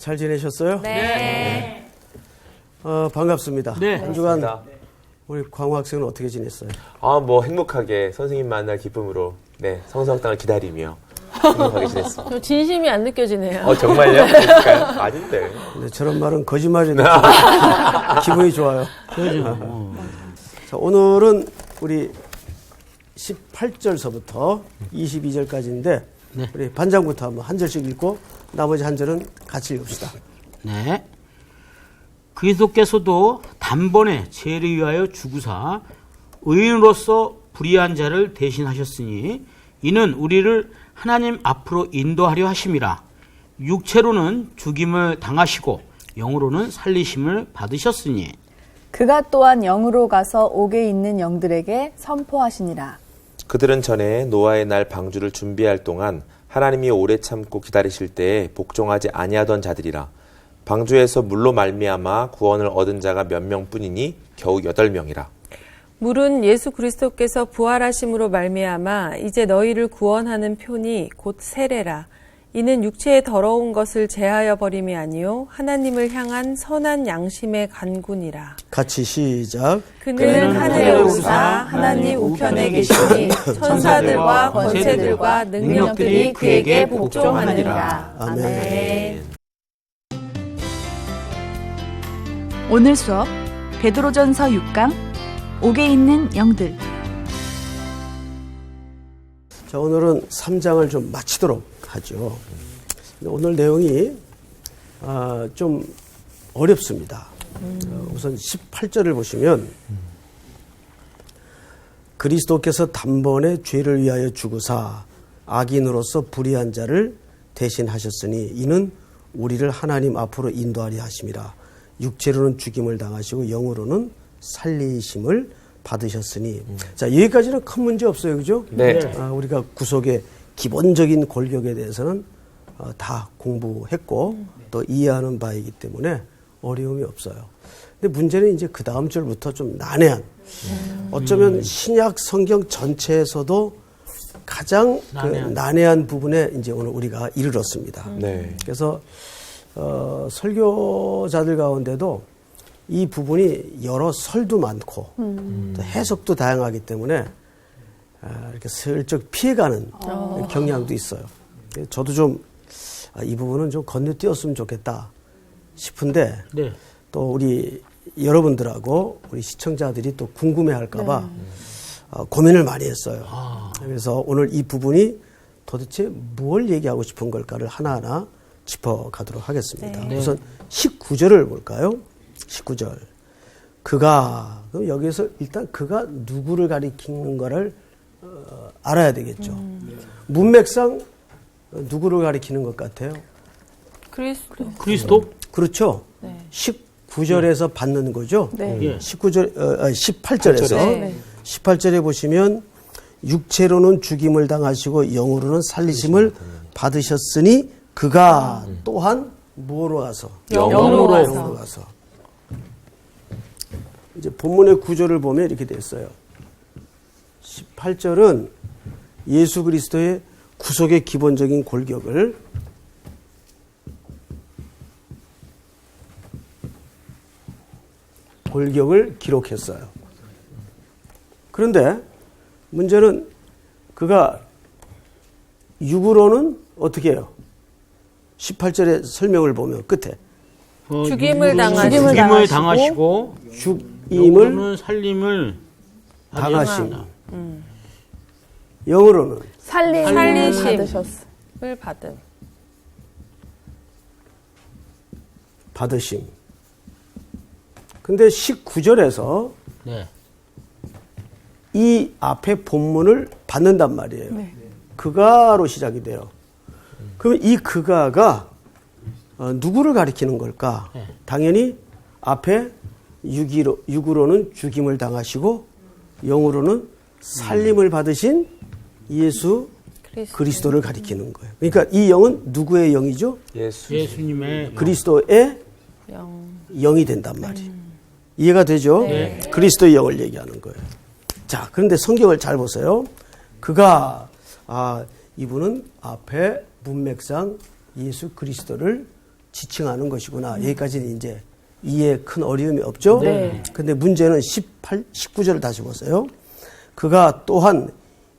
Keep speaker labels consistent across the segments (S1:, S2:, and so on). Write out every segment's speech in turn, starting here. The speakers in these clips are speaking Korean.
S1: 잘 지내셨어요?
S2: 네.
S1: 반갑습니다.
S3: 네.
S1: 한 주간 우리 광호 학생은 어떻게 지냈어요?
S4: 뭐 행복하게 선생님 만날 기쁨으로 성서학당을 기다리며 행복하게 지냈습니다.
S2: 저 진심이 안 느껴지네요.
S4: 정말요? 그러니까요? 아닌데.
S1: 근데 저런 말은 거짓말인데 기분이 좋아요. 자, 오늘은 우리 18절서부터 22절까지인데 우리 반장부터 한번 한 절씩 읽고 나머지 한 절은 같이 읽읍시다.
S3: 네. 그리스도께서도 단번에 죄를 위하여 죽으사 의인으로서 불의한 자를 대신하셨으니 이는 우리를 하나님 앞으로 인도하려 하심이라. 육체로는 죽임을 당하시고 영으로는 살리심을 받으셨으니
S5: 그가 또한 영으로 가서 옥에 있는 영들에게 선포하시니라.
S4: 그들은 전에 노아의 날 방주를 준비할 동안 하나님이 오래 참고 기다리실 때에 복종하지 아니하던 자들이라. 방주에서 물로 말미암아 구원을 얻은 자가 몇 명뿐이니 겨우 8명이라.
S2: 물은 예수 그리스도께서 부활하심으로 말미암아 이제 너희를 구원하는 표니 곧 세례라. 이는 육체의 더러운 것을 제하여 버림이 아니요 하나님을 향한 선한 양심의 간군이라.
S1: 같이 시작.
S2: 그는 하늘에 오르사 하나님 우편에 계시니 천사들과 권세들과 능력들이 그에게 복종하느니라.
S1: 아멘.
S6: 오늘 수업 베드로전서 6강 옥에 있는 영들.
S1: 자, 오늘은 3장을 좀 마치도록 하죠. 오늘 내용이 좀 어렵습니다. 우선 18절을 보시면 그리스도께서 단번에 죄를 위하여 죽으사 악인으로서 불의한 자를 대신하셨으니 이는 우리를 하나님 앞으로 인도하려 하심이라. 육체로는 죽임을 당하시고 영으로는 살리심을 받으셨으니. 자, 여기까지는 큰 문제 없어요, 그죠?
S4: 네.
S1: 우리가 구속의 기본적인 권력에 대해서는 다 공부했고 또 이해하는 바이기 때문에 어려움이 없어요. 근데 문제는 이제 그 다음 절부터 좀 난해한, 어쩌면 신약 성경 전체에서도 가장 난해한 부분에 이제 오늘 우리가 이르렀습니다.
S4: 네.
S1: 그래서 설교자들 가운데도 이 부분이 여러 설도 많고 또 해석도 다양하기 때문에 이렇게 슬쩍 피해가는 경향도 있어요. 저도 좀 이 부분은 좀 건너뛰었으면 좋겠다 싶은데 또 우리 여러분들하고 우리 시청자들이 또 궁금해할까봐 고민을 많이 했어요. 그래서 오늘 이 부분이 도대체 뭘 얘기하고 싶은 걸까를 하나하나 짚어가도록 하겠습니다. 우선 19절을 볼까요? 19절. 그가, 그럼 여기서 일단 그가 누구를 가리키는 거를 알아야 되겠죠. 문맥상 누구를 가리키는 것 같아요?
S2: 그리스도.
S1: 그렇죠. 19절에서 받는 거죠. 18절에서 18절에 보시면 육체로는 죽임을 당하시고 영으로는 살리심을 받으셨으니 그가 또한 뭐로 가서?
S2: 영으로
S1: 가서. 이제 본문의 구절을 보면 이렇게 됐어요. 18절은 예수 그리스도의 구속의 기본적인 골격을 기록했어요. 그런데 문제는 그가 육으로는 어떻게 해요? 18절의 설명을 보면 끝에
S2: 죽임을
S3: 당하시고
S1: 죽임을
S3: 살림을
S1: 당하심. 영어로는
S2: 살리심을
S1: 받으심. 근데 19절에서 이 앞에 본문을 받는단 말이에요. 그가로 시작이 돼요. 그러면 이 그가가 누구를 가리키는 걸까? 당연히 앞에 육으로는 죽임을 당하시고 영으로는 살림을 받으신 예수 그리스도를 가리키는 거예요. 그러니까 이 영은 누구의 영이죠?
S3: 예수님의
S1: 그리스도의 영이 된단 말이에요. 이해가 되죠? 그리스도의 영을 얘기하는 거예요. 자, 그런데 성경을 잘 보세요. 그가 이분은 앞에 문맥상 예수 그리스도를 지칭하는 것이구나. 여기까지는 이제 이해에 큰 어려움이 없죠.
S2: 네.
S1: 근데 문제는 19절을 다시 보세요. 그가 또한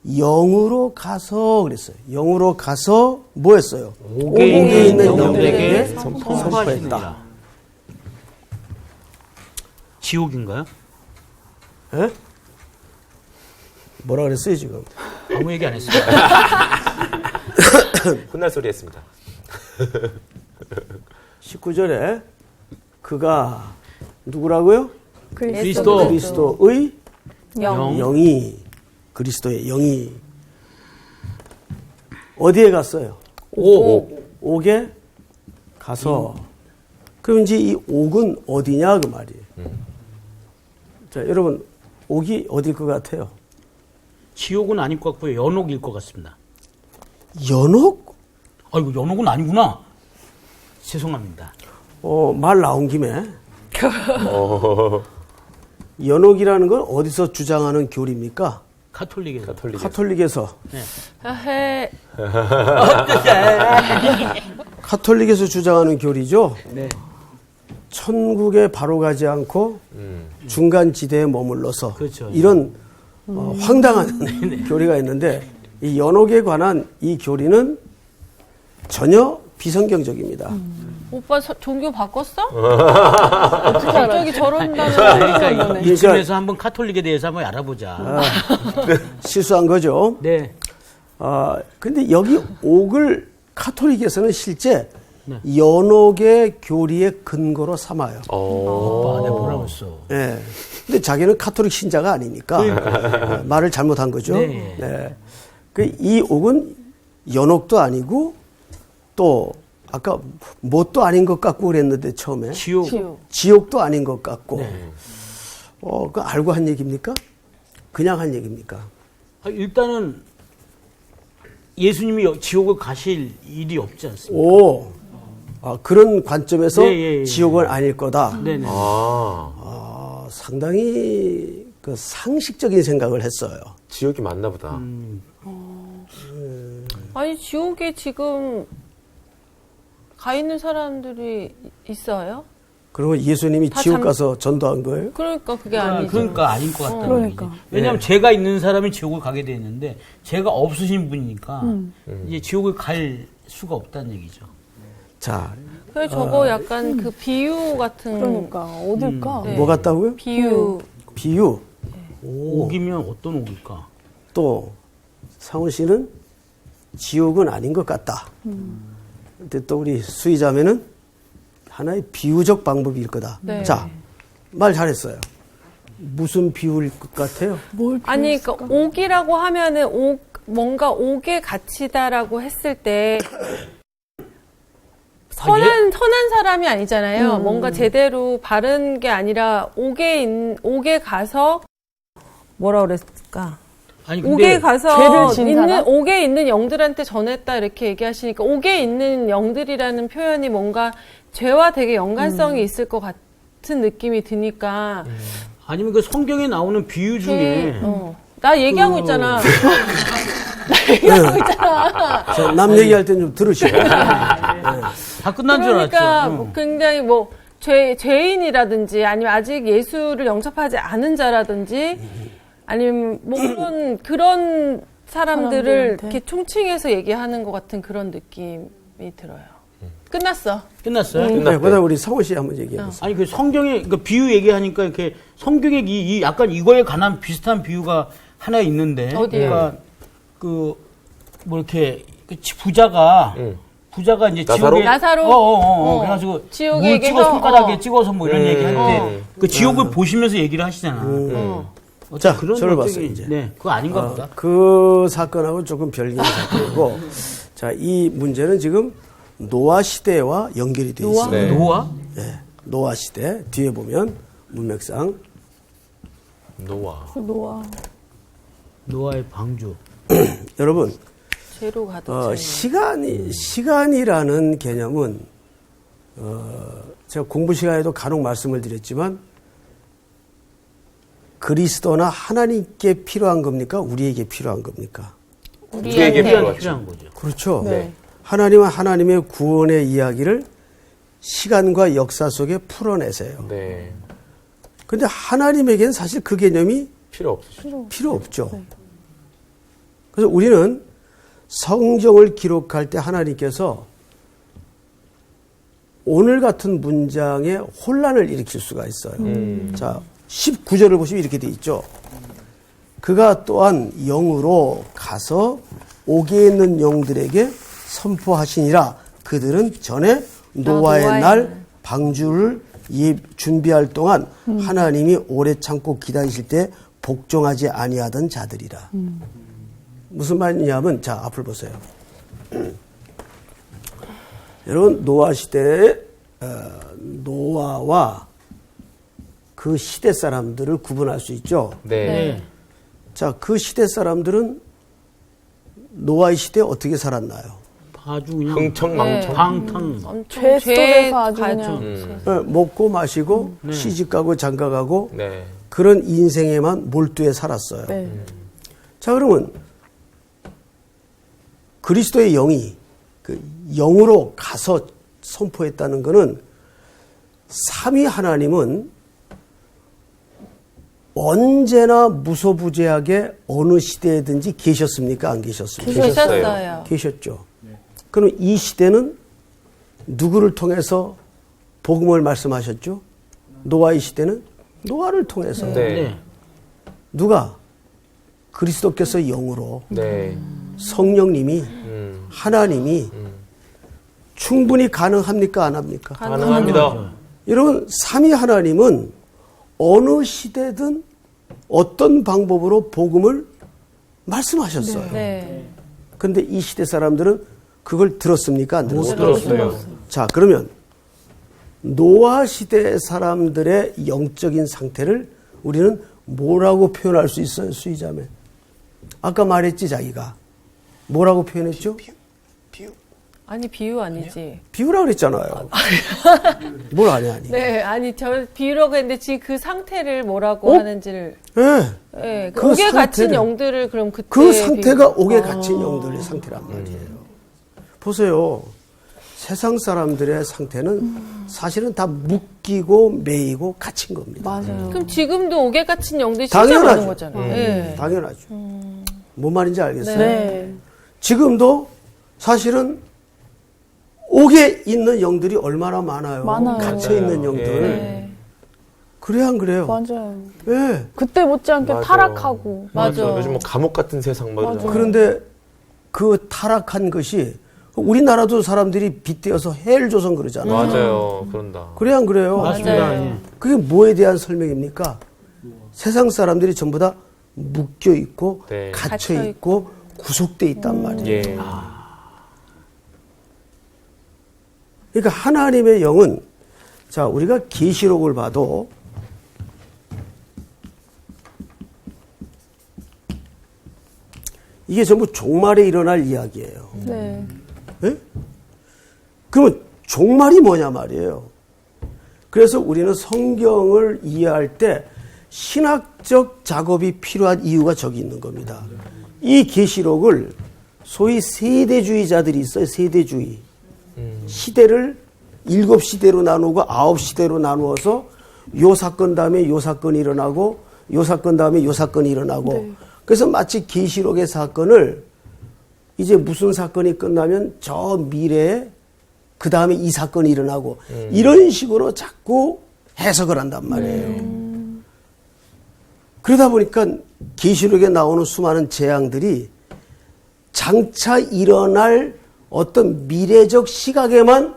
S1: 영으로 가서 그랬어요. 영으로 가서 뭐 했어요?
S3: 옥에 있는 영들에게
S1: 영들에게
S3: 선포하시느니라.
S1: 선포했다.
S3: 지옥인가요?
S1: 예? 뭐라 그랬어요, 지금?
S3: 아무 얘기 안 했어요.
S4: 혼날 소리 했습니다.
S1: 19절에 그가 누구라고요?
S3: 그리스도.
S1: 그리스도의
S3: 영.
S1: 영이, 그리스도의 영이 어디에 갔어요? 옥에 가서. 그럼 이제 이 옥은 어디냐 그 말이에요. 자, 여러분 옥이 어딜 것 같아요?
S3: 지옥은 아닐 것 같고요. 연옥일 것 같습니다.
S1: 연옥?
S3: 아이고, 연옥은 아니구나. 죄송합니다.
S1: 말 나온 김에 연옥이라는 건 어디서 주장하는 교리입니까?
S3: 카톨릭에서.
S1: 카톨릭에서.
S2: 아헤.
S1: 카톨릭에서 주장하는 교리죠.
S3: 네.
S1: 천국에 바로 가지 않고 중간 지대에 머물러서
S3: 그렇죠.
S1: 이런 황당한 교리가 있는데 이 연옥에 관한 이 교리는 전혀 비성경적입니다.
S2: 오빠 종교 바꿨어? 갑자기 저런 단어
S3: 그러니까 이쯤에서 한번 카톨릭에 대해서 한번 알아보자.
S1: 실수한 거죠.
S3: 네.
S1: 근데 여기 옥을 카톨릭에서는 실제
S3: 네.
S1: 연옥의 교리의 근거로 삼아요.
S3: 오빠, 내가 뭐라고 했어.
S1: 예. 근데 자기는 카톨릭 신자가 아니니까 말을 잘못한 거죠.
S3: 네.
S1: 네. 이 옥은 연옥도 아니고 또 아까 뭣도 아닌 것 같고 그랬는데 처음에 지옥도 아닌 것 같고 그 알고 한 얘기입니까? 그냥 한 얘기입니까?
S3: 일단은 예수님이 지옥을 가실 일이 없지 않습니까?
S1: 그런 관점에서
S3: 네,
S1: 지옥은 아닐 거다.
S3: 네네.
S1: 상당히 그 상식적인 생각을 했어요.
S4: 지옥이 맞나 보다.
S2: 아니 지옥에 지금 가 있는 사람들이 있어요?
S1: 그리고 예수님이
S2: 다
S1: 지옥
S2: 잠-
S1: 가서 전도한 거예요?
S2: 그러니까 그게 아니죠.
S3: 그러니까 아닌 것 같다는
S5: 그러니까.
S3: 얘기지. 왜냐하면 죄가 있는 사람이 지옥을 가게 돼 있는데 죄가 없으신 분이니까 이제 지옥을 갈 수가 없다는 얘기죠.
S1: 자,
S2: 그래 저거 약간 그 비유 같은
S5: 그러니까 어딜까?
S2: 네.
S1: 뭐 같다고요?
S2: 비유.
S1: 비유.
S3: 옥이면 어떤 옥일까?
S1: 또 상훈 씨는 지옥은 아닌 것 같다. 근데 또 우리 수희자매는 하나의 비유적 방법일 거다.
S2: 네.
S1: 자, 말 잘했어요. 무슨 비유일 것 같아요?
S2: 아니 그러니까 옥이라고 하면은 뭔가 옥의 가치다라고 했을 때 선한 사람이 아니잖아요. 뭔가 제대로 바른 게 아니라 옥에 가서 뭐라 그랬을까?
S3: 아니
S2: 옥에
S3: 근데
S2: 가서
S5: 죄를 지은 사람?
S2: 옥에 있는 영들한테 전했다 이렇게 얘기하시니까 옥에 있는 영들이라는 표현이 뭔가 죄와 되게 연관성이 있을 것 같은 느낌이 드니까
S3: 아니면 그 성경에 나오는 비유 중에
S2: 나 얘기하고 있잖아.
S1: 자, 남 얘기할 땐 좀 들으시고.
S3: 다 끝난 줄
S2: 그러니까
S3: 알았죠.
S2: 뭐 굉장히 뭐 죄인이라든지 아니면 아직 예수를 영접하지 않은 자라든지 아니면 뭐 그런 사람들을
S5: 사람들한테?
S2: 이렇게 총칭해서 얘기하는 것 같은 그런 느낌이 들어요. 끝났어.
S3: 끝났어요?
S1: 네, 그다음 우리 상훈 씨 한번 얘기해 보세요.
S3: 아니 그 성경에 그 비유 얘기하니까 이렇게 성경에 이 약간 이거에 관한 비슷한 비유가 하나 있는데
S2: 어디요?
S3: 그러니까 그 뭐 이렇게 부자가 이제
S4: 나사로?
S3: 지옥에
S2: 나사로?
S3: 그래가지고
S2: 지옥에
S3: 물 찍어
S2: 얘기해서?
S3: 손가락에 찍어서 뭐 이런 얘기 할 때 그 지옥을
S2: 어.
S3: 보시면서 얘기를 하시잖아.
S1: 자,
S3: 그런
S1: 저를
S3: 어떻게-
S1: 봤어요, 이제.
S3: 네, 그거 아닌가 보다.
S1: 그 사건하고 조금 별개의 사건이고, 자, 이 문제는 지금 노아 시대와 연결이 되어 있습니다.
S4: 네.
S3: 노아?
S1: 네, 노아 시대 뒤에 보면 문맥상
S4: 노아.
S3: 노아의 방주.
S1: 여러분
S2: 죄로 가득 차 있는.
S1: 시간이라는 개념은 제가 공부 시간에도 간혹 말씀을 드렸지만 그리스도나 하나님께 필요한 겁니까? 우리에게 필요한 겁니까?
S4: 우리에게
S3: 필요한 거죠.
S1: 그렇죠.
S5: 네.
S1: 하나님은 하나님의 구원의 이야기를 시간과 역사 속에 풀어내세요.
S4: 네.
S1: 그런데 하나님에게는 사실 그 개념이
S4: 필요 없으시죠.
S1: 필요 없죠. 그래서 우리는 성경을 기록할 때 하나님께서 오늘 같은 문장에 혼란을 일으킬 수가 있어요. 자, 19절을 보시면 이렇게 돼 있죠. 그가 또한 영으로 가서 옥에 있는 영들에게 선포하시니라. 그들은 전에 노아의 날 방주를 준비할 동안 하나님이 오래 참고 기다리실 때 복종하지 아니하던 자들이라. 무슨 말이냐면, 자, 앞을 보세요. 여러분, 노아 시대에 노아와 그 시대 사람들을 구분할 수 있죠.
S4: 네.
S1: 자, 그 시대 사람들은 노아의 시대에 어떻게 살았나요?
S3: 아주 그냥
S4: 흥청망청.
S3: 방탕.
S2: 엄청
S5: 죄 속에서 아주
S2: 가죠.
S5: 그냥
S1: 먹고 마시고 시집가고 장가가고
S4: 네.
S1: 그런 인생에만 몰두해 살았어요.
S5: 네.
S1: 자, 그러면 그리스도의 영이 그 영으로 가서 선포했다는 것은 삼위 하나님은 언제나 무소부재하게 어느 시대에든지 계셨습니까? 안 계셨습니까?
S2: 계셨어요.
S1: 계셨죠. 그럼 이 시대는 누구를 통해서 복음을 말씀하셨죠? 노아의 시대는 노아를 통해서.
S4: 네.
S1: 누가? 그리스도께서 영으로
S4: 네.
S1: 성령님이 하나님이 충분히 가능합니까? 안 합니까?
S4: 가능합니다.
S1: 여러분, 삼위 하나님은 어느 시대든 어떤 방법으로 복음을 말씀하셨어요.
S2: 네.
S1: 그런데 이 시대 사람들은 그걸 들었습니까? 안
S4: 못
S1: 들었습니까?
S4: 들었어요.
S1: 자, 그러면 노아 시대 사람들의 영적인 상태를 우리는 뭐라고 표현할 수 있어요, 수희자매? 아까 말했지, 자기가. 뭐라고 표현했죠?
S2: 아니, 비유 아니지.
S1: 비유라고 그랬잖아요. 뭘 아냐, 아니.
S2: 네, 아니, 저 비유라고 했는데 지금 그 상태를 뭐라고 하는지를.
S1: 네.
S2: 네,
S1: 그
S2: 옥에 갇힌
S1: 상태를-
S2: 영들을 그럼 그때.
S1: 그 상태가 옥에 갇힌 영들의 상태란 말이에요. 보세요. 세상 사람들의 상태는 사실은 다 묶이고 매이고 갇힌 겁니다.
S5: 맞아요.
S2: 그럼 지금도 옥에 갇힌 영들이 진짜
S1: 당연하죠.
S2: 많은 거잖아요. 네.
S1: 당연하죠. 뭔 말인지 알겠어요?
S5: 네.
S1: 지금도 사실은 옥에 있는 영들이 얼마나 많아요.
S5: 많아요.
S1: 갇혀 있는 영들.
S2: 네.
S1: 그래요, 안 그래요?
S5: 맞아요.
S1: 네.
S5: 그때 못지않게
S4: 맞아.
S5: 타락하고.
S2: 맞아.
S4: 요즘 뭐 감옥 같은 세상 뭐 이러잖아요.
S1: 그런데 그 타락한 것이 우리나라도 사람들이 빗대어서 해를 줘서 그러잖아요.
S4: 맞아요. 그런다.
S1: 그래요, 안 그래요?
S3: 맞습니다. 예.
S1: 그게 뭐에 대한 설명입니까? 세상 사람들이 전부 다 묶여 있고
S4: 네.
S1: 갇혀 있고 구속돼 있단 말이에요.
S4: 예.
S1: 그러니까 하나님의 영은, 자, 우리가 계시록을 봐도 이게 전부 종말에 일어날 이야기예요.
S5: 네.
S1: 예? 그러면 종말이 뭐냐 말이에요. 그래서 우리는 성경을 이해할 때 신학적 작업이 필요한 이유가 저기 있는 겁니다. 이 계시록을 소위 세대주의자들이 있어요. 세대주의. 시대를 7시대로 나누고 9시대로 나누어서 요 사건 다음에 요 사건이 일어나고 요 사건 다음에 요 사건이 일어나고
S5: 네.
S1: 그래서 마치 계시록의 사건을 이제 무슨 사건이 끝나면 저 미래에 그 다음에 이 사건이 일어나고 이런 식으로 자꾸 해석을 한단 말이에요. 그러다 보니까 계시록에 나오는 수많은 재앙들이 장차 일어날 어떤 미래적 시각에만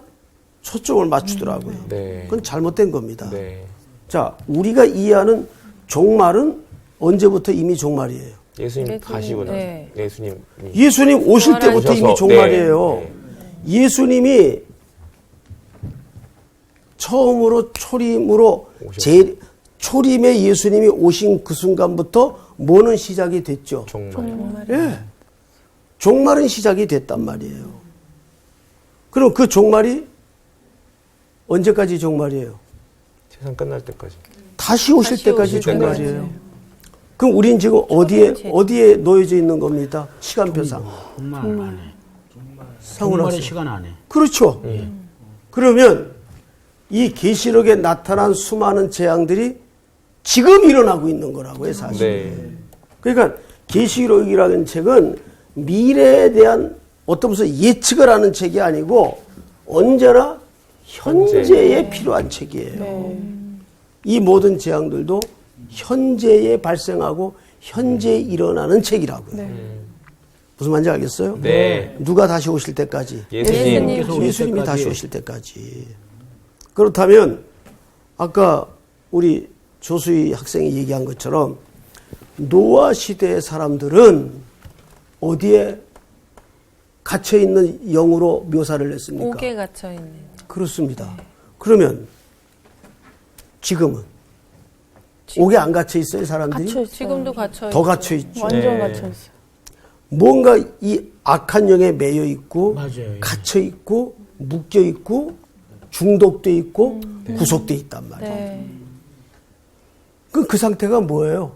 S1: 초점을 맞추더라고요.
S4: 네.
S1: 그건 잘못된 겁니다.
S4: 네.
S1: 자, 우리가 이해하는 종말은 언제부터 이미 종말이에요?
S4: 예수님 가시고 나서.
S2: 네.
S4: 예수님이.
S1: 예수님 오실 때부터
S4: 오셔서,
S1: 이미 종말이에요.
S4: 네,
S1: 예수님이 처음으로 초림으로
S4: 오셨어요.
S1: 초림에 예수님이 오신 그 순간부터 뭐는 시작이 됐죠?
S4: 정말.
S1: 예. 종말은 시작이 됐단 말이에요. 그럼 그 종말이 언제까지 종말이에요?
S4: 세상 끝날 때까지.
S1: 다시 오실
S2: 다시
S1: 때까지
S2: 오실
S1: 종말이에요. 그럼 우린 지금 어디에 놓여져 있는 겁니다? 시간표상.
S3: 정말 안 해.
S1: 상훈
S3: 정말의
S1: 학생.
S3: 시간 안 해.
S1: 그렇죠. 그러면 이 계시록에 나타난 수많은 재앙들이 지금 일어나고 있는 거라고요, 사실.
S4: 네.
S1: 그러니까 계시록이라는 책은 미래에 대한 어떤 무슨 예측을 하는 책이 아니고 언제나 현재에 필요한 책이에요. 이 모든 재앙들도 현재에 발생하고 현재에 일어나는 책이라고요. 무슨 말인지 알겠어요?
S4: 네.
S1: 누가 다시 오실 때까지?
S4: 예수님.
S1: 예수님이 다시 오실 때까지. 그렇다면 아까 우리 조수희 학생이 얘기한 것처럼 노아 시대의 사람들은 어디에 갇혀있는 영으로 묘사를 했습니까?
S2: 옥에 갇혀 있는.
S1: 그렇습니다. 그러면 지금은 옥에 안 갇혀 있어요, 사람들이?
S5: 갇혀 있어요.
S2: 지금도 갇혀
S1: 더
S2: 있죠.
S1: 갇혀 있죠.
S5: 완전
S4: 네.
S5: 갇혀 있어요.
S1: 뭔가 이 악한 영에 매여 있고
S3: 맞아요.
S1: 갇혀 있고 묶여 있고 중독돼 있고 구속돼 있단 말이에요.
S2: 네.
S1: 그 상태가 뭐예요?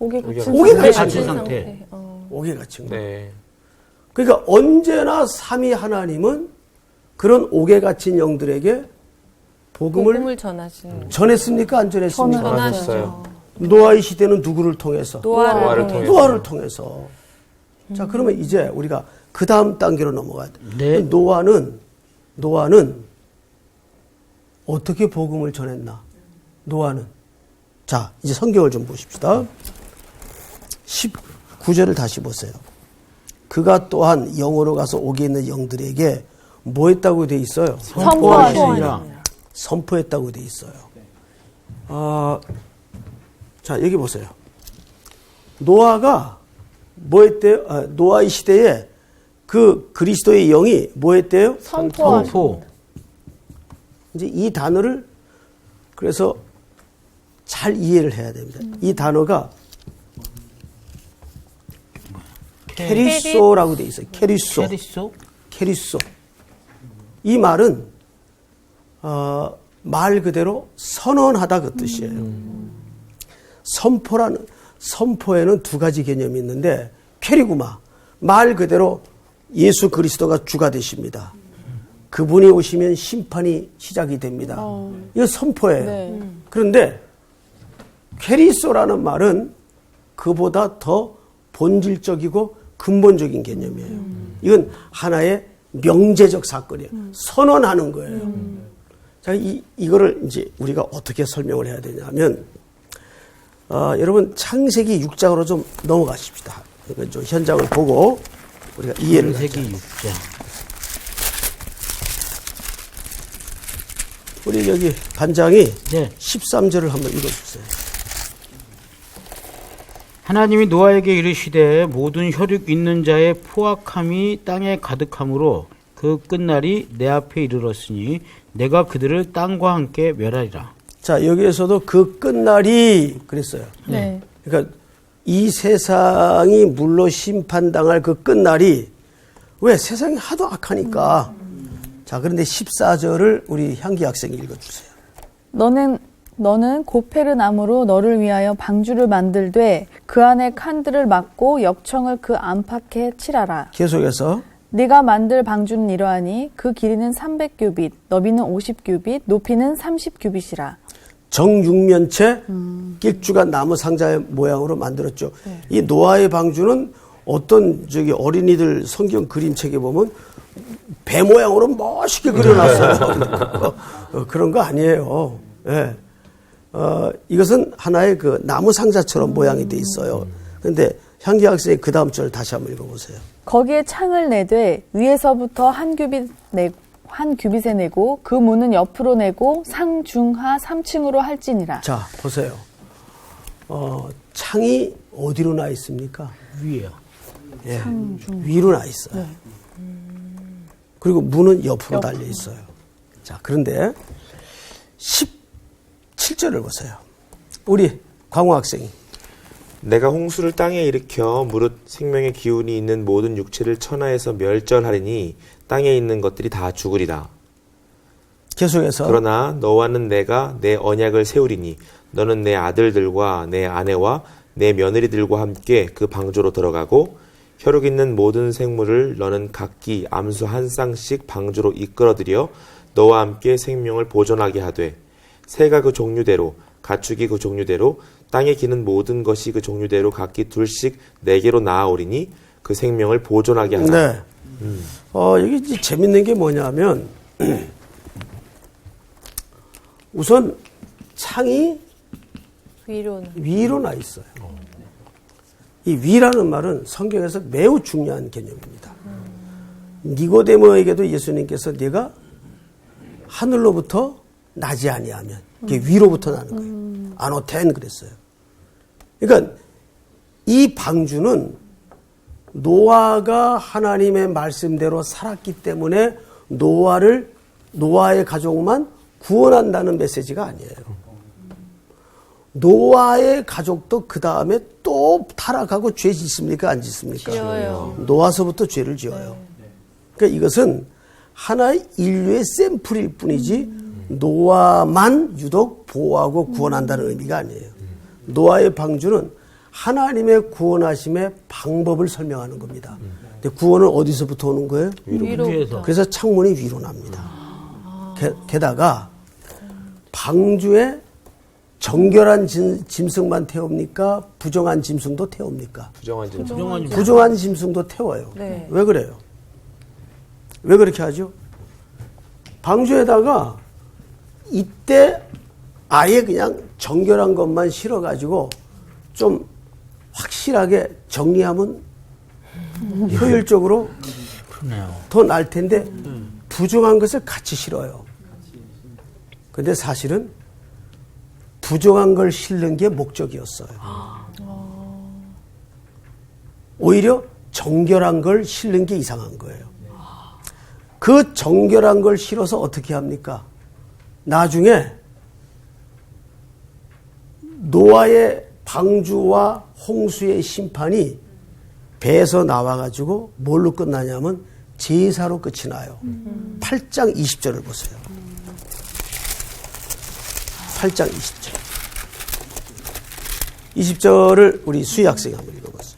S5: 옥에 갇힌
S1: 옥에
S5: 상태.
S1: 갇힌
S3: 상태.
S1: 옥에 갇힌 거.
S4: 네.
S1: 그러니까 언제나 삼위 하나님은 그런 옥에 갇힌 영들에게 복음을
S2: 전하시는.
S1: 전했습니까? 안 전했습니까?
S4: 전하셨어요.
S1: 노아의 시대는 누구를 통해서?
S2: 노아를
S4: 통해서.
S1: 노아를 통해서. 자, 그러면 이제 우리가 그 다음 단계로 넘어가야 돼.
S3: 네.
S1: 노아는 어떻게 복음을 전했나? 노아는. 자, 이제 성경을 좀 보십시다. 19절을 다시 보세요. 그가 또한 영으로 가서 옥에 있는 영들에게 뭐 했다고 돼 있어요?
S3: 선포하시니라.
S1: 선포했다고 돼 있어요. 자, 여기 보세요. 노아가 뭐 했대요? 노아의 시대에 그 그리스도의 영이 뭐 했대요?
S3: 선포.
S1: 이제 이 단어를 그래서 잘 이해를 해야 됩니다. 이 단어가 케리소라고 돼 있어요. 케리소.
S3: 캐리소?
S1: 이 말은 말 그대로 선언하다 그 뜻이에요. 선포에는 두 가지 개념이 있는데 캐리구마 말 그대로 예수 그리스도가 주가 되십니다. 그분이 오시면 심판이 시작이 됩니다. 이거 선포예요.
S5: 네.
S1: 그런데 캐리소라는 말은 그보다 더 본질적이고 근본적인 개념이에요. 이건 하나의 명제적 사건이에요. 선언하는 거예요. 자, 이거를 이제 우리가 어떻게 설명을 해야 되냐면, 여러분 창세기 6장으로 좀 넘어가십시다. 그러니까 좀 현장을 보고 우리가 이해를 하자.
S3: 창세기 6장.
S1: 우리 여기 반장이
S3: 네.
S1: 13절을 한번 읽어주세요.
S3: 하나님이 노아에게 이르시되 모든 혈육 있는 자의 포악함이 땅에 가득함으로 그 끝날이 내 앞에 이르렀으니 내가 그들을 땅과 함께 멸하리라.
S1: 자, 여기에서도 그 끝날이 그랬어요.
S5: 네.
S1: 그러니까 이 세상이 물로 심판당할 그 끝날이 왜 세상이 하도 악하니까. 자, 그런데 14절을 우리 향기 학생이 읽어주세요.
S5: 너는 고페르 나무로 너를 위하여 방주를 만들되 그 안에 칸들을 막고 역청을 그 안팎에 칠하라.
S1: 계속해서
S5: 네가 만들 방주는 이러하니 그 길이는 300규빗, 너비는 50규빗, 높이는 30규빗이라.
S1: 정육면체 길쭉한 나무 상자의 모양으로 만들었죠. 이 노아의 방주는 어떤 어린이들 성경 그림책에 보면 배 모양으로 멋있게 그려놨어요. 그런 거 아니에요. 예. 이것은 하나의 그 나무 상자처럼 모양이 돼 있어요. 그런데 향기 학생이 그 다음 절 다시 한번 읽어보세요.
S5: 거기에 창을 내되 위에서부터 한 규빗에 내고 그 문은 옆으로 내고 상중하 3층으로 할지니라.
S1: 자, 보세요. 창이 어디로 나 있습니까?
S3: 위에요.
S1: 예, 위로 나 있어요. 그리고 문은 옆으로 달려 있어요. 자, 그런데 17절을 보세요. 우리 광호 학생이
S4: 내가 홍수를 땅에 일으켜 무릇 생명의 기운이 있는 모든 육체를 천하에서 멸절하리니 땅에 있는 것들이 다 죽으리라.
S1: 계속해서
S4: 그러나 너와는 내가 내 언약을 세우리니 너는 내 아들들과 내 아내와 내 며느리들과 함께 그 방주로 들어가고 혈육 있는 모든 생물을 너는 각기 암수 한 쌍씩 방주로 이끌어들여 너와 함께 생명을 보존하게 하되 새가 그 종류대로 가축이 그 종류대로 땅에 기는 모든 것이 그 종류대로 각기 둘씩 내게로 나아오리니 그 생명을 보존하게 하라.
S1: 네. 여기 이제 재밌는 게 뭐냐면 우선 창이 위로 나 있어요. 이 위라는 말은 성경에서 매우 중요한 개념입니다. 니고데모에게도 예수님께서 네가 하늘로부터 나지 아니하면 그게 위로부터 나는 거예요. 아노텐 그랬어요. 그러니까 이 방주는 노아가 하나님의 말씀대로 살았기 때문에 노아의 가족만 구원한다는 메시지가 아니에요. 노아의 가족도 그 다음에 또 타락하고 죄 짓습니까? 안 짓습니까?
S2: 지어요.
S1: 노아서부터 죄를 지어요. 그러니까 이것은 하나의 인류의 샘플일 뿐이지 노아만 유독 보호하고 구원한다는 의미가 아니에요. 노아의 방주는 하나님의 구원하심의 방법을 설명하는 겁니다. 근데 구원은 어디서부터 오는 거예요?
S2: 위로부터.
S1: 그래서 창문이 위로 납니다. 게다가 방주에 정결한 짐승만 태웁니까? 부정한 짐승도 태웁니까? 부정한 짐승도 태워요.
S2: 네.
S1: 왜 그래요? 왜 그렇게 하죠? 방주에다가 이때 아예 그냥 정결한 것만 실어가지고 좀 확실하게 정리하면 효율적으로 더 나을 텐데 부정한 것을 같이 실어요. 근데 사실은 부정한 걸 실는 게 목적이었어요. 오히려 정결한 걸 실는 게 이상한 거예요. 그 정결한 걸 실어서 어떻게 합니까? 나중에 노아의 방주와 홍수의 심판이 배에서 나와가지고 뭘로 끝나냐면 제사로 끝이 나요. 8장 20절을 보세요. 8장 20절. 20절을 우리 수희 학생이 한번 읽어보세요.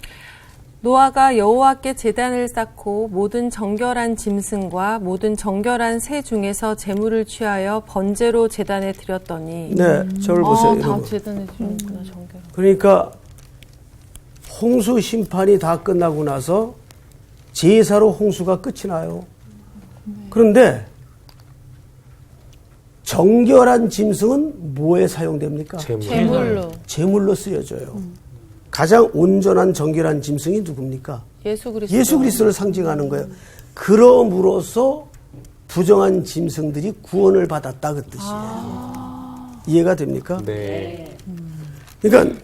S2: 노아가 여호와께 제단을 쌓고 모든 정결한 짐승과 모든 정결한 새 중에서 제물을 취하여 번제로 제단에 드렸더니
S1: 네, 저를 보세요.
S2: 다
S1: 여러분.
S2: 제단에 드리는구나, 정결.
S1: 그러니까 홍수 심판이 다 끝나고 나서 제사로 홍수가 끝이 나요. 그런데 정결한 짐승은 뭐에 사용됩니까? 제물로 쓰여져요. 가장 온전한 정결한 짐승이 누굽니까?
S2: 예수 그리스도.
S1: 예수 그리스도를 상징하는 거예요. 그럼으로써 부정한 짐승들이 구원을 받았다 그 뜻이에요. 이해가 됩니까?
S4: 네.
S1: 그러니까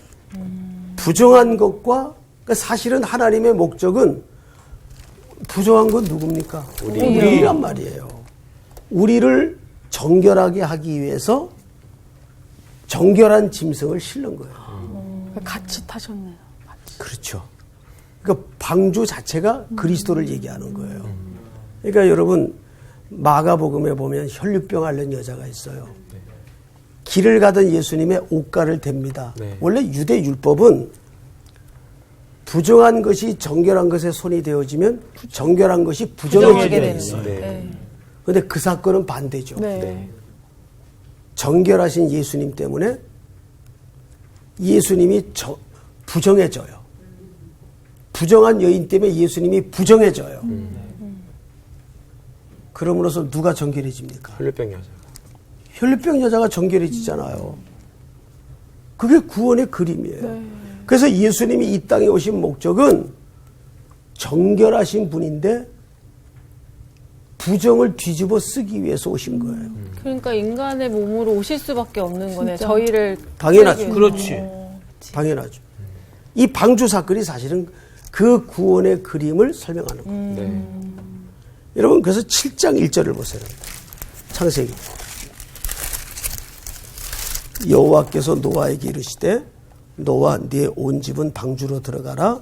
S1: 부정한 것과 그러니까 사실은 하나님의 목적은 부정한 건 누굽니까? 우리란 말이에요. 우리를 정결하게 하기 위해서 정결한 짐승을 실는 거예요.
S5: 같이 타셨네요.
S1: 그렇죠. 그러니까 방주 자체가 그리스도를 얘기하는 거예요. 그러니까 여러분 마가복음에 보면 혈류병 앓는 여자가 있어요. 길을 가던 예수님의 옷가를 댑니다.
S4: 네.
S1: 원래 유대 율법은 부정한 것이 정결한 것에 손이 되어지면 정결한 것이 부정해지게 돼 있어요. 그런데 그 사건은 반대죠. 정결하신 예수님 때문에 예수님이 부정해져요. 부정한 여인 때문에 예수님이 부정해져요. 그럼으로써 누가 정결해집니까?
S4: 혈류병 여자.
S1: 혈류병 여자가 정결해지잖아요. 그게 구원의 그림이에요. 그래서 예수님이 이 땅에 오신 목적은 정결하신 분인데 부정을 뒤집어 쓰기 위해서 오신 거예요.
S2: 그러니까 인간의 몸으로 오실 수밖에 없는 거네. 저희를
S1: 당연하죠.
S3: 그렇지.
S1: 당연하죠. 이 방주 사건이 사실은 그 구원의 그림을 설명하는 거예요.
S4: 네.
S1: 여러분 그래서 7장 1절을 보세요. 창세기. 여호와께서 노아에게 이르시되 너와 네 온 집은 방주로 들어가라.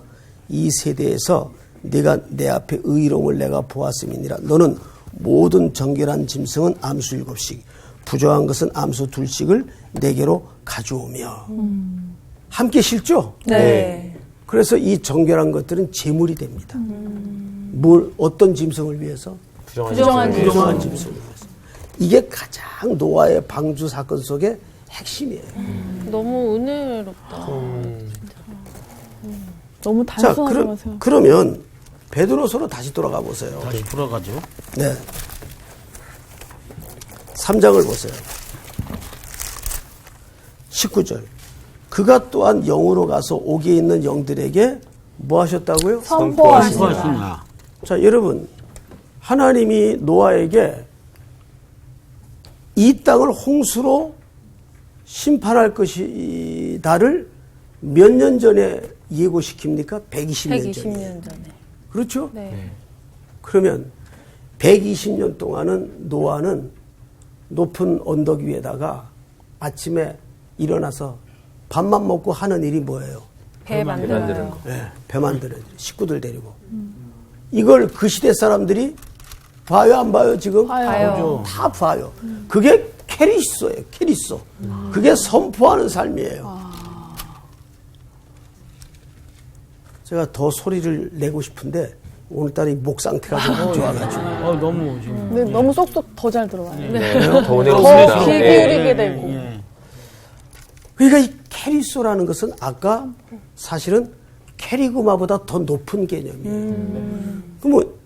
S1: 이 세대에서 네가 내 앞에 의로움을 내가 보았음이니라. 너는 모든 정결한 짐승은 암수 7씩 부정한 것은 암수 2씩을 내게로 가져오며 함께 실죠?
S2: 네.
S1: 그래서 이 정결한 것들은 제물이 됩니다. 어떤 짐승을 위해서?
S2: 부정한
S1: 부정한 짐승을 위해서. 이게 가장 노아의 방주 사건 속의 핵심이에요.
S2: 너무 은혜롭다.
S5: 너무
S1: 자,
S5: 단순하다고 생각.
S1: 그러면 베드로서로 다시 돌아가 보세요.
S3: 다시 돌아가죠.
S1: 네. 3장을 보세요. 19절. 그가 또한 영으로 가서 옥에 있는 영들에게 뭐 하셨다고요?
S5: 선포하시니라.
S3: 수고하시냐.
S1: 자, 여러분. 하나님이 노아에게 이 땅을 홍수로 심판할 것이다를 몇 년 전에 예고시킵니까? 120년 전에.
S2: 120년 전에.
S1: 그렇죠?
S2: 네.
S1: 그러면 120년 동안은 노아는 높은 언덕 위에다가 아침에 일어나서 밥만 먹고 하는 일이 뭐예요?
S2: 배 만드는
S4: 거.
S1: 네, 배 만드는 일, 식구들 데리고. 이걸 그 시대 사람들이 봐요, 안 봐요, 지금?
S2: 봐요.
S1: 다 봐요. 그게 캐리소예요, 캐리소. 그게 선포하는 삶이에요. 제가 더 소리를 내고 싶은데 오늘따라 이 목 상태가 좀 좋아가지고.
S3: 너무 지금.
S5: 근데 너무 쏙쏙 더 잘 들어와요.
S4: 네. 더
S5: 더
S4: 은혜롭습니다.
S5: 귀 기울이게 되고.
S1: 그러니까 이 캐리소라는 것은 아까 사실은 캐리그마보다 더 높은 개념이에요. 그러면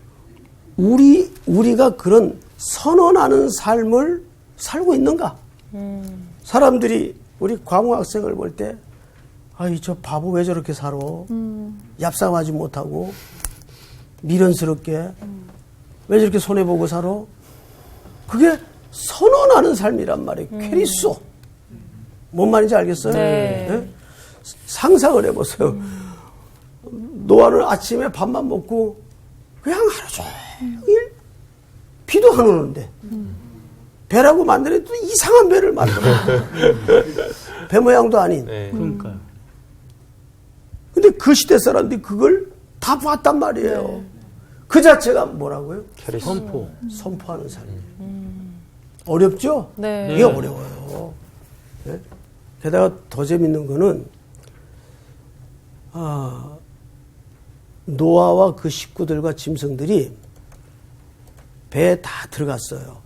S1: 우리가 그런 선언하는 삶을 살고 있는가? 사람들이 우리 광우 학생을 볼 때, 아이, 저 바보 왜 저렇게 살아? 얍삽하지 못하고, 미련스럽게, 왜 저렇게 손해보고 살아? 그게 선언하는 삶이란 말이에요. 캐리소. 뭔 말인지 알겠어요?
S2: 네.
S1: 네? 상상을 해보세요. 노아는 아침에 밥만 먹고 그냥 하루 종일 비도 안 오는데 배라고 만드는 또 이상한 배를 만들어. 배 모양도 아닌.
S4: 네.
S3: 그러니까요.
S1: 근데 그 시대 사람들이 그걸 다 봤단 말이에요. 그 자체가 뭐라고요?
S3: 선포.
S1: 선포하는 삶이에요. 어렵죠?
S2: 네.
S1: 이게 어려워요. 네? 게다가 더 재밌는 거는 노아와 그 식구들과 짐승들이 배에 다 들어갔어요.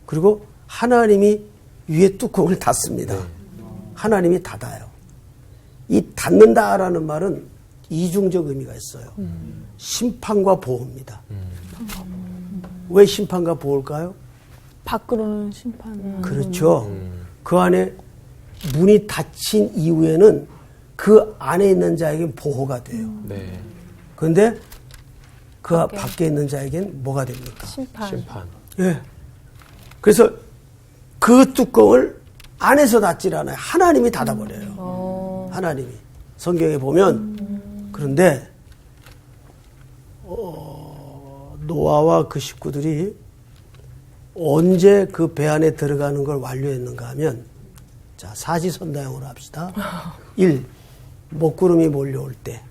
S1: 그리고 하나님이 위에 뚜껑을 닫습니다. 하나님이 닫아요. 이 닫는다라는 말은 이중적 의미가 있어요. 심판과 보호입니다. 왜 심판과 보호일까요?
S5: 밖으로는 심판.
S1: 그렇죠. 그 안에 문이 닫힌 이후에는 그 안에 있는 자에겐 보호가 돼요.
S4: 네.
S1: 그런데 그 밖에 있는 자에겐 뭐가 됩니까?
S2: 심판.
S1: 예. 그래서 그 뚜껑을 안에서 닫질 않아요. 하나님이 닫아버려요. 하나님이. 성경에 보면 그런데 노아와 그 식구들이 언제 그 배 안에 들어가는 걸 완료했는가 하면 자, 사지선다형으로 합시다. 1. 먹구름이 몰려올 때.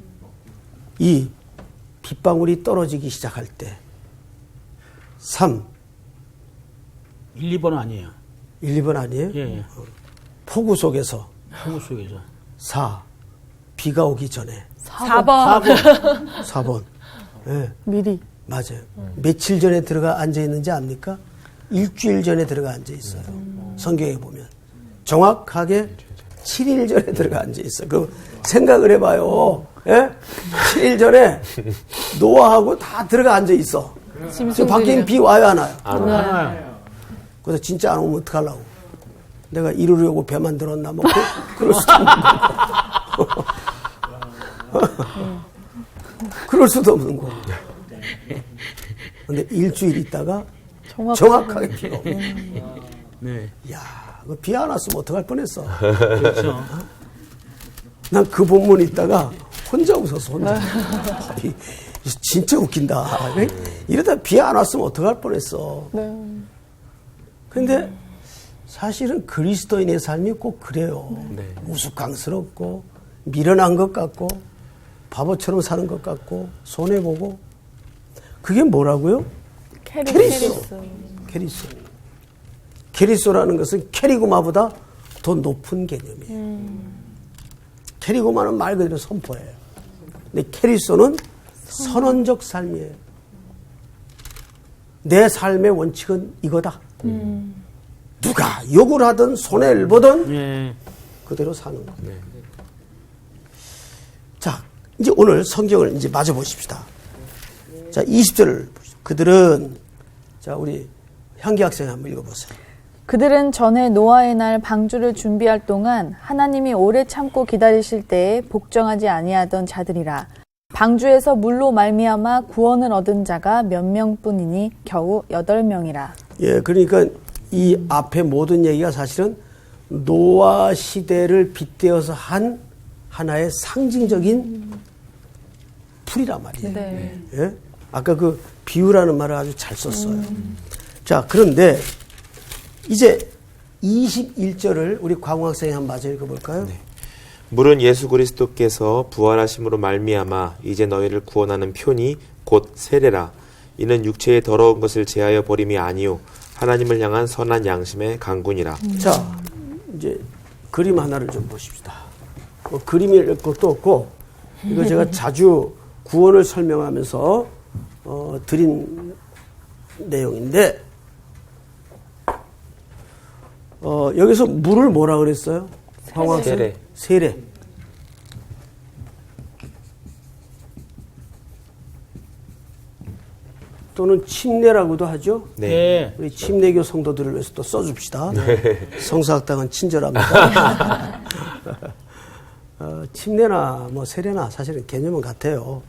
S1: 2. 빗방울이 떨어지기 시작할 때. 3.
S3: 1, 2번 아니에요.
S1: 1, 2번 아니에요?
S3: 예.
S1: 폭우 속에서.
S3: 폭우 속에서.
S1: 4. 비가 오기 전에.
S2: 4번.
S1: 4번. 예,
S5: 미리.
S1: 맞아요. 며칠 전에 들어가 앉아 있는지 압니까? 일주일 전에 들어가 앉아 있어요. 성경에 보면. 정확하게 7일 전에 들어가 앉아 있어요. 그 생각을 해봐요. 예? 7일 전에 노아하고 다 들어가 앉아 있어. 지금 밖에 비 와요, 안 와요?
S4: 안 와요.
S1: 그래서 진짜 안 오면 어떡하려고. 내가 이루려고 배 만들었나, 뭐, 그럴 수도 없는 거고. 그럴 수도 없는 거고. 근데 일주일 있다가 정확하게 비가 오고.
S3: 네.
S1: 야, 비 안 왔으면 어떡할 뻔했어.
S3: 그렇죠.
S1: 난 그 본문 있다가 혼자 웃어서 혼자. 비, 진짜 웃긴다. 이러다 비 안 왔으면 어떡할 뻔했어. 근데 사실은 그리스도인의 삶이 꼭 그래요.
S4: 네.
S1: 우스꽝스럽고 미련한 것 같고 바보처럼 사는 것 같고 손해보고 그게 뭐라고요? 캐리소. 캐리소. 캐리소라는 것은 캐리고마보다 더 높은 개념이에요. 캐리고마는 말 그대로 선포예요. 근데 캐리소는 선언적 삶이에요. 내 삶의 원칙은 이거다. 누가 욕을 하든 손해를 보든
S3: 예.
S1: 그대로 사는 거예요. 자, 이제 오늘 성경을 이제 마저 보십시다. 자, 20절을 보시죠. 그들은, 자, 우리 향기 학생 한번 읽어보세요.
S5: 그들은 전에 노아의 날 방주를 준비할 동안 하나님이 오래 참고 기다리실 때에 복종하지 아니하던 자들이라. 방주에서 물로 말미암아 구원을 얻은 자가 몇 명뿐이니 겨우 8명이라.
S1: 예, 그러니까 이 앞에 모든 얘기가 사실은 노아 시대를 빗대어서 한 하나의 상징적인 풀이란 말이에요.
S5: 네.
S1: 예? 아까 그 비유라는 말을 아주 잘 썼어요. 자, 그런데 이제 21절을 우리 광학생이 한번 마저 읽어볼까요?
S4: 물은 예수 그리스도께서 부활하심으로 말미암아 이제 너희를 구원하는 표니 곧 세례라. 이는 육체의 더러운 것을 제하여 버림이 아니요 하나님을 향한 선한 양심의 강군이라.
S1: 자, 이제 그림 하나를 좀 보십시다. 뭐 그림일 것도 없고, 이거 제가 자주 구원을 설명하면서 드린 내용인데, 여기서 물을 뭐라 그랬어요?
S4: 세례.
S1: 세례. 또는 침례라고도 하죠.
S4: 네.
S3: 예.
S1: 우리 침례교 성도들을 위해서 또 써줍시다. 성서학당은 친절합니다. 침례나 뭐 세례나 사실은 개념은 같아요.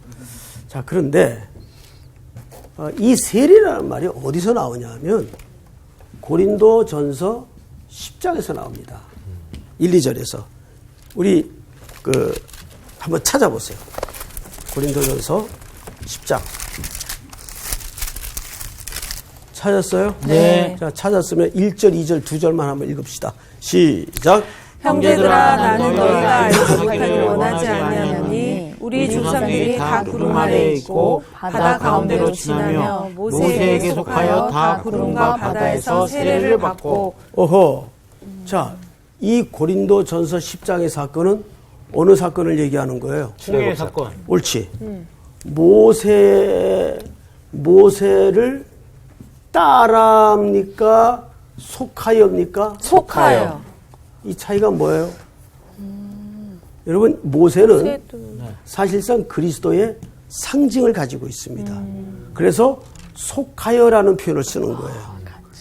S1: 자, 그런데 이 세례라는 말이 어디서 나오냐 하면 고린도 전서 10장에서 나옵니다. 1, 2절에서. 우리 한번 찾아보세요. 고린도 전서 10장. 찾았어요?
S2: 네.
S1: 자, 찾았으면 1절, 2절, 2절만 한번 읽읍시다. 시작.
S2: 형제들아 나는 너희가 알지 못하기를 원하지 아니하노니 우리 조상들이 다 구름 아래에 있고 바다 가운데로 지나며 모세에게 속하여 다 구름과 바다에서 세례를 받고.
S1: 어허. 자, 이 고린도 전서 10장의 사건은 어느 사건을 얘기하는 거예요?
S3: 홍해 사건.
S1: 옳지. 모세를 따라합니까? 속하여입니까?
S2: 속하여.
S1: 이 차이가 뭐예요? 여러분, 모세는 사실상 그리스도의 상징을 가지고 있습니다. 그래서 속하여라는 표현을 쓰는 거예요.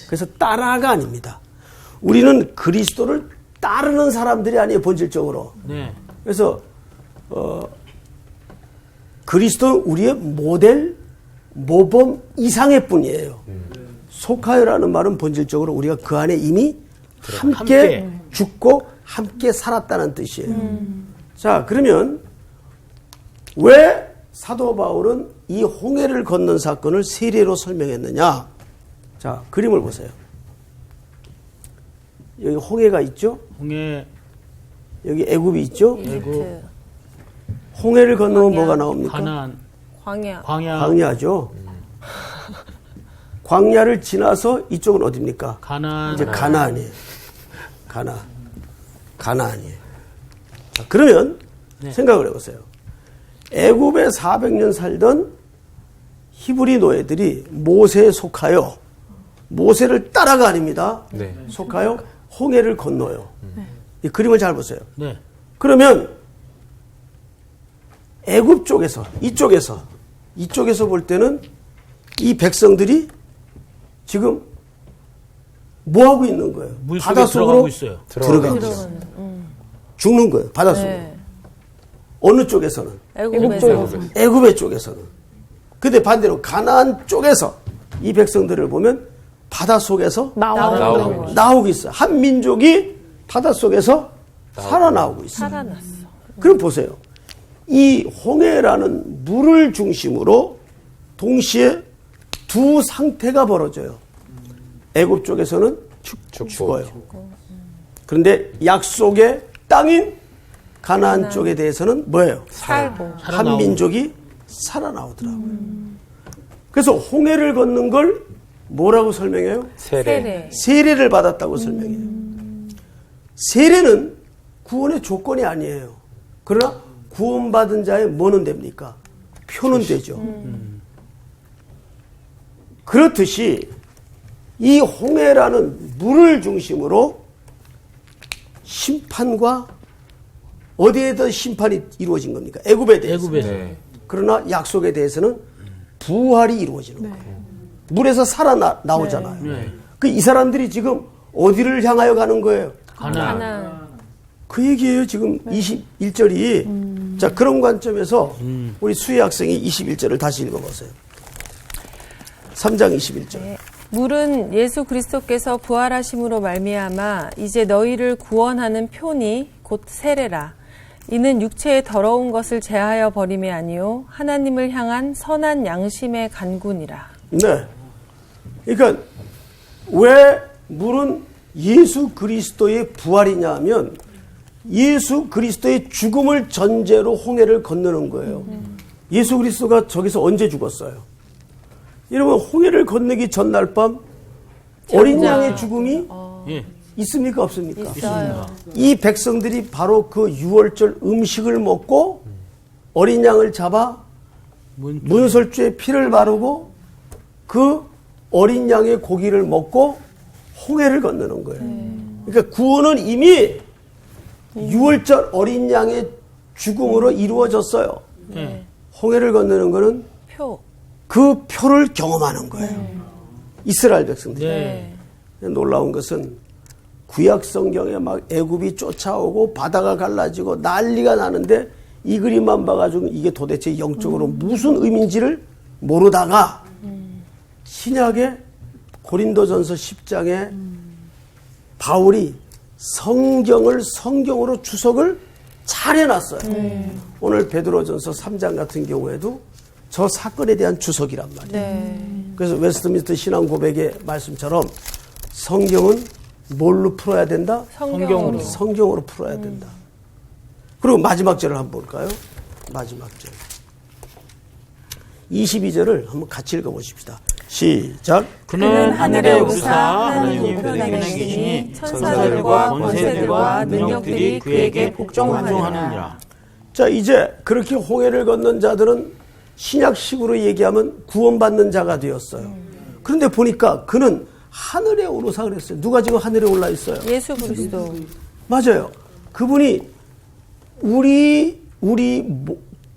S1: 그래서 따라가 아닙니다. 우리는 그리스도를 따르는 사람들이 아니에요, 본질적으로.
S3: 네.
S1: 그래서 그리스도는 우리의 모델, 모범 이상의 뿐이에요. 속하여라는 말은 본질적으로 우리가 그 안에 이미 함께 죽고 함께 살았다는 뜻이에요. 자, 그러면 왜 사도 바울은 이 홍해를 건넌 사건을 세례로 설명했느냐? 자, 그림을 보세요. 여기 홍해가 있죠?
S3: 홍해.
S1: 여기 애굽이 있죠?
S3: 애굽.
S1: 홍해를 건너면 뭐가 나옵니까?
S3: 가나안.
S2: 광야.
S1: 광야죠. 광야를 지나서 이쪽은 어디입니까?
S3: 가나안.
S1: 이제 가나안이에요. 가나안이에요. 자, 그러면 생각을 해보세요. 애굽에 400년 살던 히브리 노예들이 모세에 속하여 모세를 따라가 아닙니다.
S4: 네.
S1: 속하여 홍해를 건너요. 이 그림을 잘 보세요.
S3: 네.
S1: 그러면 애굽 쪽에서 이쪽에서 볼 때는 이 백성들이 지금 뭐 하고 있는 거예요?
S3: 물속에
S1: 바닷속으로
S3: 들어가고 있어요.
S1: 들어가고 있어요. 죽는 거예요. 바닷속으로.
S2: 네.
S1: 어느 쪽에서는? 애굽의 쪽에서는. 근데 반대로 가나안 쪽에서 이 백성들을 보면 바닷속에서 나오고 있어요. 한 민족이 바닷속에서 살아나오고 있어요.
S2: 살아났어.
S1: 그럼 보세요. 이 홍해라는 물을 중심으로 동시에 두 상태가 벌어져요. 애굽 쪽에서는 죽어요. 그런데 약속의 땅인 가나안 쪽에 대해서는 뭐예요?
S2: 살고.
S1: 한 민족이 살아나오더라고요. 그래서 홍해를 걷는 걸 뭐라고 설명해요?
S2: 세례.
S1: 세례를 받았다고 설명해요. 세례는 구원의 조건이 아니에요. 그러나 구원받은 자의 뭐는 됩니까? 표는 되죠. 그렇듯이 이 홍해라는 물을 중심으로 심판과 어디에 더 심판이 이루어진 겁니까? 애굽에 대해서.
S3: 애굽에서.
S1: 그러나 약속에 대해서는 부활이 이루어지는 거예요. 물에서 살아나오잖아요. 그 이 사람들이 지금 어디를 향하여 가는 거예요?
S3: 가나안.
S1: 그 얘기예요. 지금 21절이. 자, 그런 관점에서 우리 수희 학생이 21절을 다시 읽어보세요. 3장 21절.
S2: 네. 물은 예수 그리스도께서 부활하심으로 말미암아 이제 너희를 구원하는 표니 곧 세례라. 이는 육체의 더러운 것을 제하여 버림이 아니요 하나님을 향한 선한 양심의 간군이라.
S1: 네. 그러니까 왜 물은 예수 그리스도의 부활이냐 하면 예수 그리스도의 죽음을 전제로 홍해를 건너는 거예요. 예수 그리스도가 저기서 언제 죽었어요? 여러분, 홍해를 건너기 전날 밤 어린 양의 죽음이
S3: 예.
S1: 있습니까? 없습니까?
S2: 있어요.
S1: 이 백성들이 바로 그 유월절 음식을 먹고 어린 양을 잡아 문설주에 피를 바르고 그 어린 양의 고기를 먹고 홍해를 건너는 거예요. 그러니까 구원은 이미 유월절 어린 양의 죽음으로 이루어졌어요. 홍해를 건너는 거는
S2: 표.
S1: 그 표를 경험하는 거예요. 이스라엘 백성들이.
S2: 네.
S1: 놀라운 것은 구약 성경에 막 애굽이 쫓아오고 바다가 갈라지고 난리가 나는데 이 그림만 봐가지고 이게 도대체 영적으로 무슨 의미인지를 모르다가 신약의 고린도전서 10장에 바울이 성경을 성경으로 주석을 잘 해놨어요. 오늘 베드로전서 3장 같은 경우에도 저 사건에 대한 주석이란 말이에요.
S2: 네.
S1: 그래서 웨스트민스터 신앙 고백의 말씀처럼 성경은 뭘로 풀어야 된다?
S2: 성경으로.
S1: 성경으로 풀어야 된다. 그리고 마지막 절을 한번 볼까요? 마지막 절. 22절을 한번 같이 읽어보십시다. 시작.
S3: 그는 하늘에 오르사
S2: 하나님
S3: 하나님 우편에 계시니
S2: 천사들과
S3: 권세들과 능력들이 그에게 복종하느니라.
S1: 자, 이제 그렇게 홍해를 건넌 자들은 신약식으로 얘기하면 구원받는 자가 되었어요. 그런데 보니까 그는 하늘에 오르사 그랬어요. 누가 지금 하늘에 올라 있어요?
S2: 예수 그리스도.
S1: 맞아요. 그분이 우리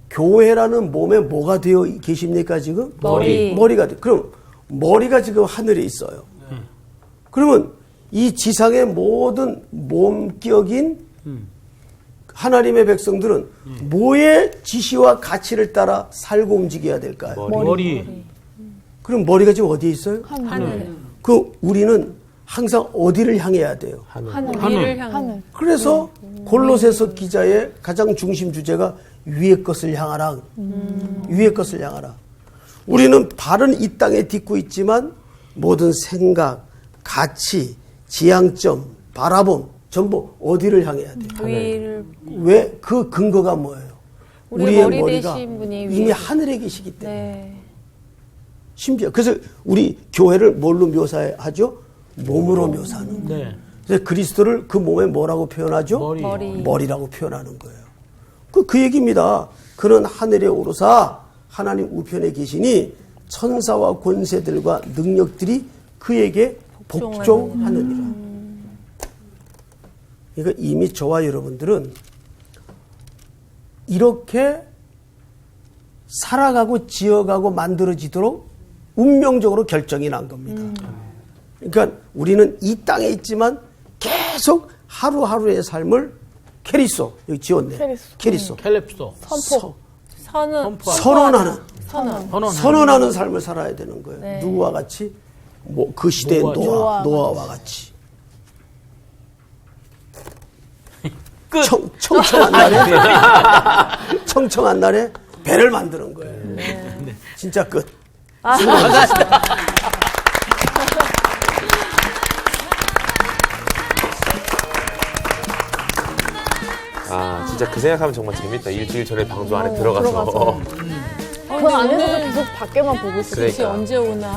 S1: 교회라는 몸에 뭐가 되어 계십니까 지금? 머리가 돼. 그럼 머리가 지금 하늘에 있어요. 그러면 이 지상의 모든 몸격인 하나님의 백성들은 뭐의 지시와 가치를 따라 살고 움직여야 될까요?
S3: 머리.
S1: 그럼 머리가 지금 어디에 있어요?
S2: 하늘.
S1: 그 우리는 항상 어디를 향해야 돼요?
S2: 위를 향한.
S1: 그래서 골로새서 기자의 가장 중심 주제가 위의 것을 향하라. 위의 것을 향하라. 우리는 발은 이 땅에 딛고 있지만 모든 생각, 가치, 지향점, 바라봄 전부 어디를 향해야 돼요?
S2: 위를.
S1: 왜? 그 근거가 뭐예요?
S2: 우리의 머리
S1: 머리가
S2: 되신 분이
S1: 이미
S2: 위에.
S1: 하늘에 계시기 때문에.
S2: 네.
S1: 심지어 그래서 우리 교회를 뭘로 묘사하죠? 몸으로 묘사하는 거예요.
S3: 네.
S1: 그래서 그리스도를 그 몸에 뭐라고 표현하죠?
S2: 머리.
S1: 머리라고 표현하는 거예요. 그 얘기입니다. 그는 하늘에 오르사 하나님 우편에 계시니 천사와 권세들과 능력들이 그에게 복종하느니라. 그러니까 이미 저와 여러분들은 이렇게 살아가고 지어가고 만들어지도록 운명적으로 결정이 난 겁니다. 그러니까 우리는 이 땅에 있지만 계속 하루하루의 삶을 캐리소, 여기 지웠네. 캐리소.
S3: 캘립소.
S1: 선언하는 삶을 살아야 되는 거예요.
S2: 네.
S1: 누구와 같이? 뭐 그 시대의 노아와 같이.
S3: 끝.
S1: 청청한 날에 배를 만드는 거예요. 진짜 끝.
S4: 아, 진짜 그 생각하면 정말 재밌다. 일주일 전에 방송 안에 들어가서.
S5: 그 안에서도 계속 밖에만 보고 있어.
S2: 그치,
S4: 그러니까.
S2: 언제 오나.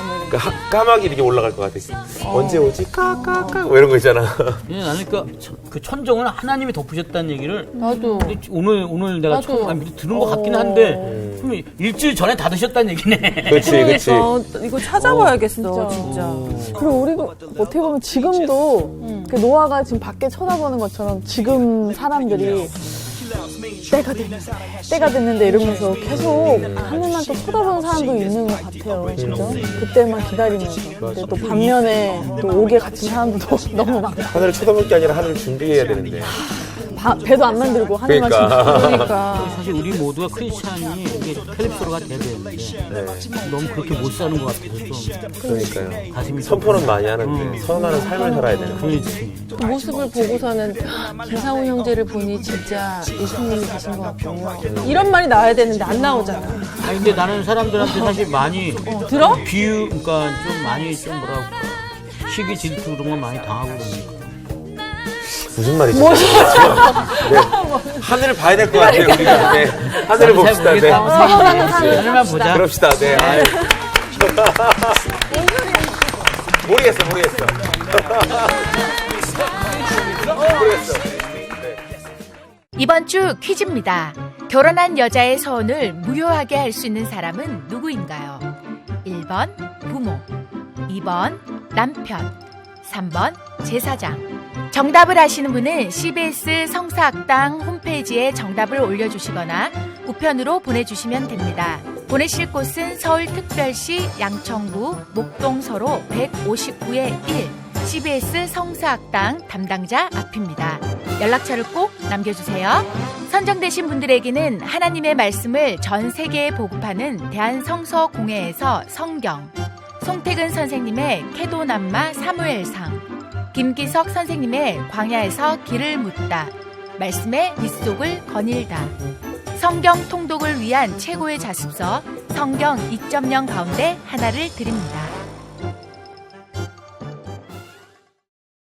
S2: 뭐 이렇게.
S4: 그러니까 까마귀 이렇게 올라갈 것 같아. 언제 오지? 까까까 뭐 이런 거 있잖아.
S3: 나는 그 천정을 하나님이 덮으셨다는 얘기를
S2: 나도.
S3: 근데 오늘 내가
S2: 나도.
S3: 처음 미리 들은 것 같긴 한데 그럼 일주일 전에 다 드셨다는 얘기네.
S4: 그렇지, 그렇지.
S2: 그러니까 이거 찾아봐야겠어, 진짜.
S5: 그리고 우리도 어떻게 보면 지금도 그 노아가 지금 밖에 쳐다보는 것처럼 지금 사람들이 때가 됐는데 이러면서 계속 하늘만 또 쳐다보는 사람도 있는 것 같아요. 진짜. 그때만 기다리면서. 근데 또 반면에 또 옥에 갇힌 사람도 너무 많고.
S4: 하늘을 쳐다볼 게 아니라 하늘을 준비해야 되는데.
S5: 배도 안 만들고 하늘만
S4: 그러니까.
S2: 그러니까.
S3: 사실 우리 모두가 크리스찬이 이게 캘립소로가 돼야 되는데 너무 그렇게 못 사는 것 같아서 좀
S4: 그러니까요.
S3: 가슴이
S4: 선포는 많이 하는데 선언하는 삶을 살아야 되는 거예요.
S3: 그렇지.
S2: 그 모습을 보고서는 김상훈 형제를 보니 진짜 예수님이 계신 것 같군요. 이런 말이 나와야 되는데 안 나오잖아.
S3: 아니 근데 나는 사람들한테 사실 많이
S2: 들어?
S3: 비유 그러니까 좀 많이 좀 뭐라고 시기 질투 그런 건 많이 당하고 그러니까.
S4: 무슨 말이지? 네. 하늘을 봐야 될 것 같아요, 우리가. 네. 하늘을 봅시다. 네.
S3: 하늘만 보자.
S4: 그럽시다. 네. 아유. 모르겠어. 모르겠어.
S7: 이번 주 퀴즈입니다. 결혼한 여자의 서원을 무효하게 할 수 있는 사람은 누구인가요? 1번 부모, 2번 남편, 3번 제사장. 정답을 아시는 분은 CBS 성사학당 홈페이지에 정답을 올려주시거나 우편으로 보내주시면 됩니다. 보내실 곳은 서울특별시 양천구 목동서로 159-1 CBS 성사학당 담당자 앞입니다. 연락처를 꼭 남겨주세요. 선정되신 분들에게는 하나님의 말씀을 전 세계에 보급하는 대한성서공회에서 성경, 송태근 선생님의 캐도남마 사무엘상, 김기석 선생님의 광야에서 길을 묻다, 말씀의 밑속을 거닐다, 성경 통독을 위한 최고의 자습서 성경 2.0 가운데 하나를 드립니다.